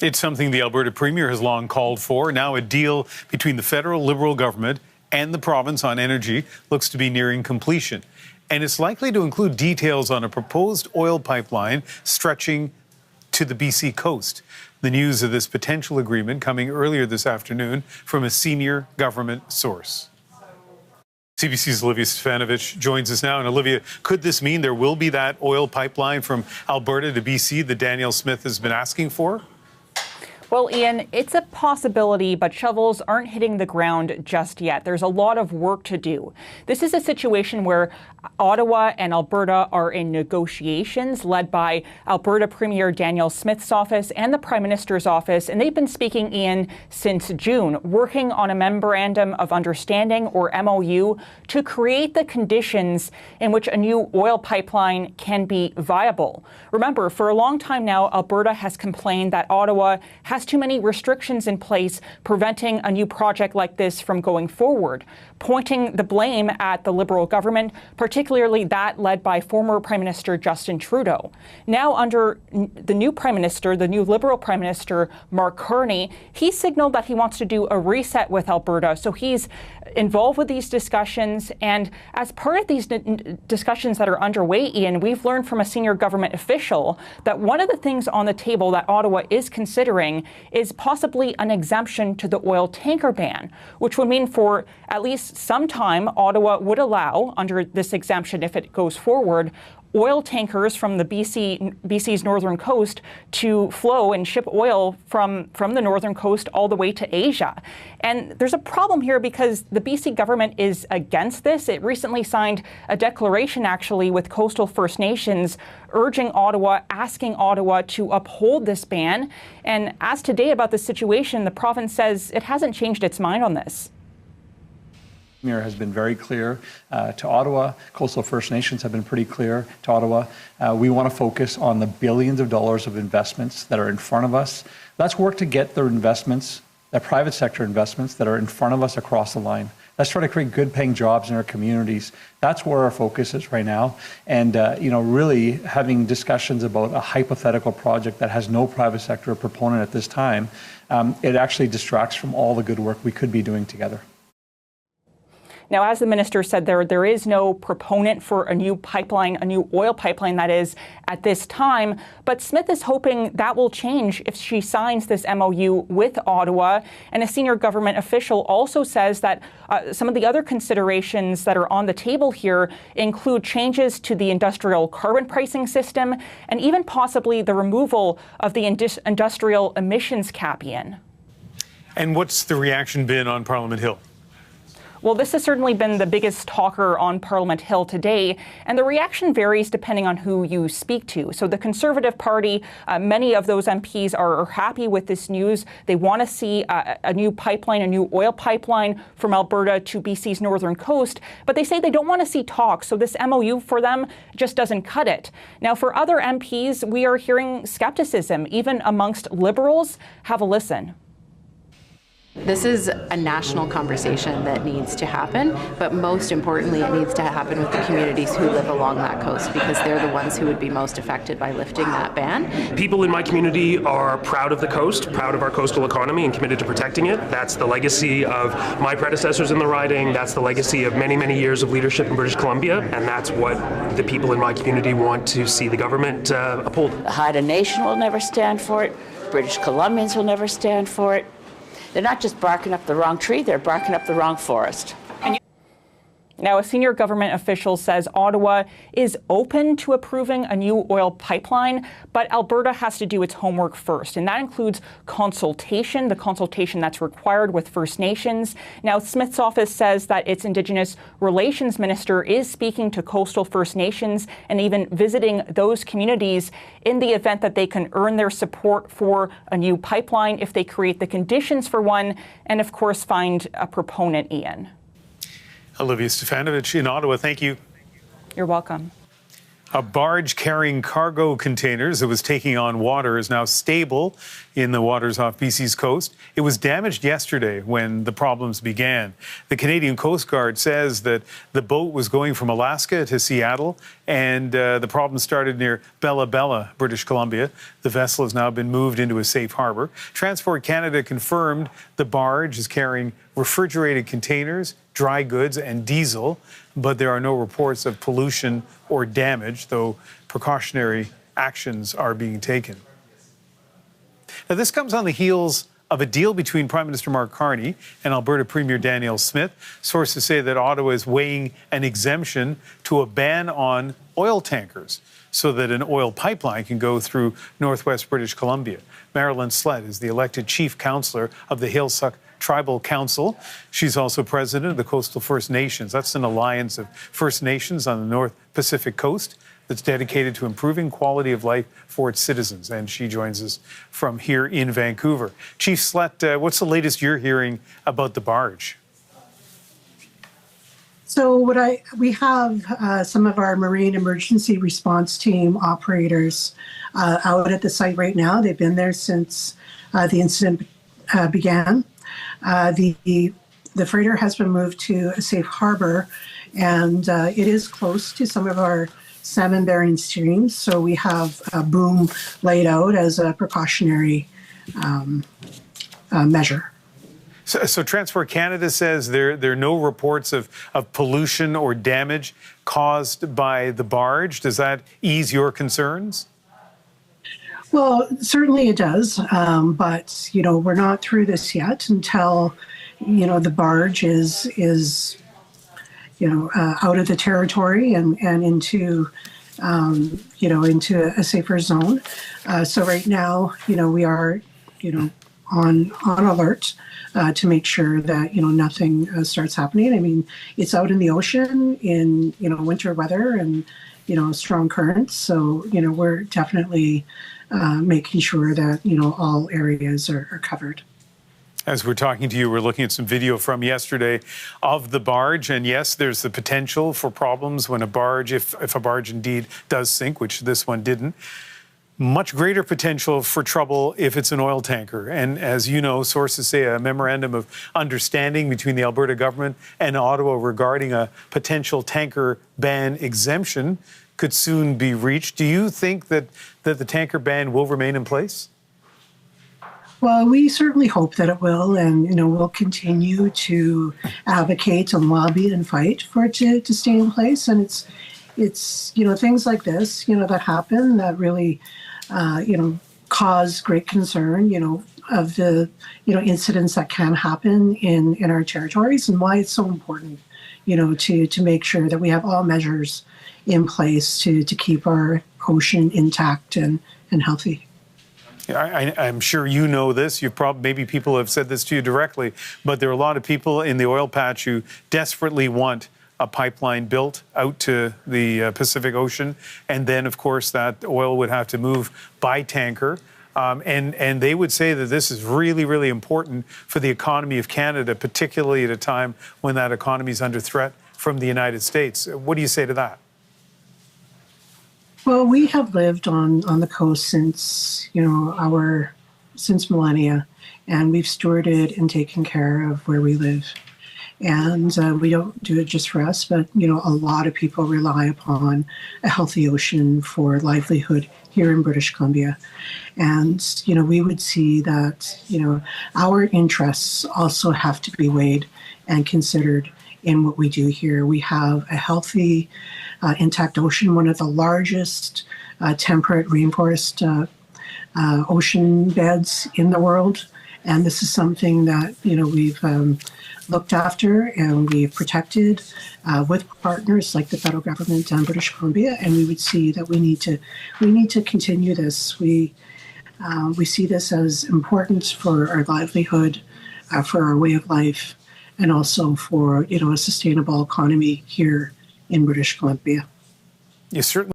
It's something the Alberta Premier has long called for. Now a deal between the federal Liberal government and the province on energy looks to be nearing completion. And it's likely to include details on a proposed oil pipeline stretching to the BC coast. The news of this potential agreement coming earlier this afternoon from a senior government source. CBC's Olivia Stefanovich joins us now. And Olivia, could this mean there will be that oil pipeline from Alberta to BC that Danielle Smith has been asking for? Well, Ian, it's a possibility, but shovels aren't hitting the ground just yet. There's a lot of work to do. This is a situation where Ottawa and Alberta are in negotiations led by Alberta Premier Danielle Smith's office and the Prime Minister's office. And they've been speaking, Ian, since June, working on a memorandum of understanding, or MOU, to create the conditions in which a new oil pipeline can be viable. Remember, for a long time now, Alberta has complained that Ottawa has too many restrictions in place preventing a new project like this from going forward, pointing the blame at the Liberal government, particularly that led by former Prime Minister Justin Trudeau. Now, under the new Prime Minister, the new Liberal Prime Minister, Mark Carney, he signaled that he wants to do a reset with Alberta. So he's involved with these discussions. And as part of these discussions that are underway, Ian, we've learned from a senior government official that one of the things on the table that Ottawa is considering is possibly an exemption to the oil tanker ban, which would mean for at least some time Ottawa would allow, under this exemption if it goes forward, oil tankers from the BC's northern coast to flow and ship oil from the northern coast all the way to Asia. And there's a problem here because the BC government is against this. It recently signed a declaration, actually, with coastal First Nations urging Ottawa, asking Ottawa to uphold this ban. And asked today about the situation, the province says it hasn't changed its mind on this. Premier has been very clear to Ottawa. Coastal First Nations have been pretty clear to Ottawa. We want to focus on the billions of dollars of investments that are in front of us. Let's work to get the investments, the private sector investments that are in front of us across the line. Let's try to create good paying jobs in our communities. That's where our focus is right now. And, really having discussions about a hypothetical project that has no private sector proponent at this time, it actually distracts from all the good work we could be doing together. Now, as the minister said, there is no proponent for a new pipeline, a new oil pipeline, that is, at this time. But Smith is hoping that will change if she signs this MOU with Ottawa. And a senior government official also says that some of the other considerations that are on the table here include changes to the industrial carbon pricing system and even possibly the removal of the industrial emissions cap, Ian. And what's the reaction been on Parliament Hill? Well, this has certainly been the biggest talker on Parliament Hill today, and the reaction varies depending on who you speak to. So the Conservative Party, many of those MPs are happy with this news. They want to see a new pipeline, a new oil pipeline from Alberta to BC's northern coast, but they say they don't want to see talks. So this MOU for them just doesn't cut it. Now, for other MPs, we are hearing skepticism, even amongst Liberals. Have a listen. This is a national conversation that needs to happen, but most importantly, it needs to happen with the communities who live along that coast, because they're the ones who would be most affected by lifting that ban. People in my community are proud of the coast, proud of our coastal economy, and committed to protecting it. That's the legacy of my predecessors in the riding. That's the legacy of many, many years of leadership in British Columbia, and that's what the people in my community want to see the government uphold. The Haida Nation will never stand for it. British Columbians will never stand for it. They're not just barking up the wrong tree, they're barking up the wrong forest. Now, a senior government official says Ottawa is open to approving a new oil pipeline, but Alberta has to do its homework first, and that includes consultation, the consultation that's required with First Nations. Now, Smith's office says that its Indigenous Relations Minister is speaking to coastal First Nations and even visiting those communities in the event that they can earn their support for a new pipeline if they create the conditions for one and, of course, find a proponent, Ian. Olivia Stefanovich in Ottawa, thank you. You're welcome. A barge carrying cargo containers that was taking on water is now stable in the waters off BC's coast. It was damaged yesterday when the problems began. The Canadian Coast Guard says that the boat was going from Alaska to Seattle, and the problem started near Bella Bella, British Columbia. The vessel has now been moved into a safe harbor. Transport Canada confirmed the barge is carrying refrigerated containers, dry goods, and diesel, but there are no reports of pollution or damage, though precautionary actions are being taken. Now, this comes on the heels of a deal between Prime Minister Mark Carney and Alberta Premier Danielle Smith. Sources say that Ottawa is weighing an exemption to a ban on oil tankers so that an oil pipeline can go through northwest British Columbia. Marilyn Slett is the elected chief councillor of the Heiltsuk Tribal Council. She's also president of the Coastal First Nations. That's an alliance of First Nations on the North Pacific Coast that's dedicated to improving quality of life for its citizens. And she joins us from here in Vancouver. Chief Slett, what's the latest you're hearing about the barge? So we have some of our Marine Emergency Response Team operators out at the site right now. They've been there since the incident began. The freighter has been moved to a safe harbor, and it is close to some of our salmon-bearing streams. So we have a boom laid out as a precautionary measure. So Transport Canada says there are no reports of pollution or damage caused by the barge. Does that ease your concerns? Well, certainly it does, but we're not through this yet until the barge is out of the territory and into into a safer zone. So right now, we are on alert to make sure that nothing starts happening. I mean, it's out in the ocean in winter weather and strong currents. So we're definitely making sure that all areas are covered. As we're talking to you, we're looking at some video from yesterday of the barge. And yes, there's the potential for problems when a barge, if a barge indeed does sink, which this one didn't. Much greater potential for trouble if it's an oil tanker. And as you know, sources say a memorandum of understanding between the Alberta government and Ottawa regarding a potential tanker ban exemption could soon be reached. Do you think that the tanker ban will remain in place? Well, we certainly hope that it will, and we'll continue to advocate and lobby and fight for it to stay in place. And it's things like this that happen that really cause great concern of the incidents that can happen in our territories, and why it's so important to make sure that we have all measures in place to keep our ocean intact and healthy. I'm sure you know this. Maybe people have said this to you directly, but there are a lot of people in the oil patch who desperately want a pipeline built out to the Pacific Ocean, and then, of course, that oil would have to move by tanker. And they would say that this is really, really important for the economy of Canada, particularly at a time when that economy is under threat from the United States. What do you say to that? Well, we have lived on the coast since since millennia, and we've stewarded and taken care of where we live. And we don't do it just for us, but a lot of people rely upon a healthy ocean for livelihood here in British Columbia. And we would see that our interests also have to be weighed and considered in what we do here. We have a healthy, intact ocean, one of the largest temperate rainforest ocean beds in the world. And this is something that we've looked after and we've protected with partners like the federal government and British Columbia. And we would see that we need to continue this. We see this as important for our livelihood, for our way of life, and also for a sustainable economy here in British Columbia. You certainly